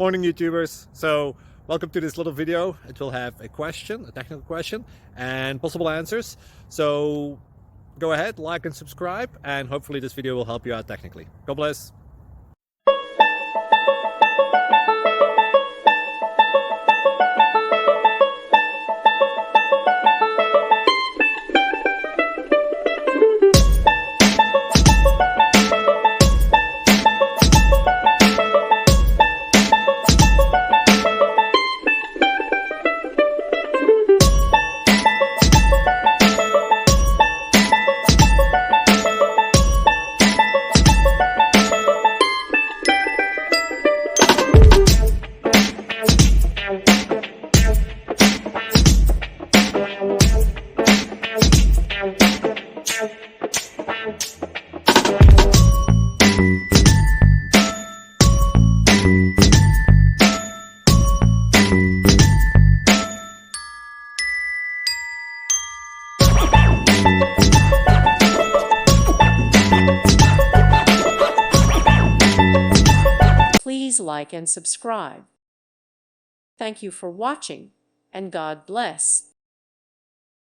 Morning YouTubers. So welcome to this little video. It will have a question, a technical question, and possible answers. So go ahead, like and subscribe, and hopefully this video will help you out technically. God bless. Please like and subscribe. Thank you for watching, and God bless.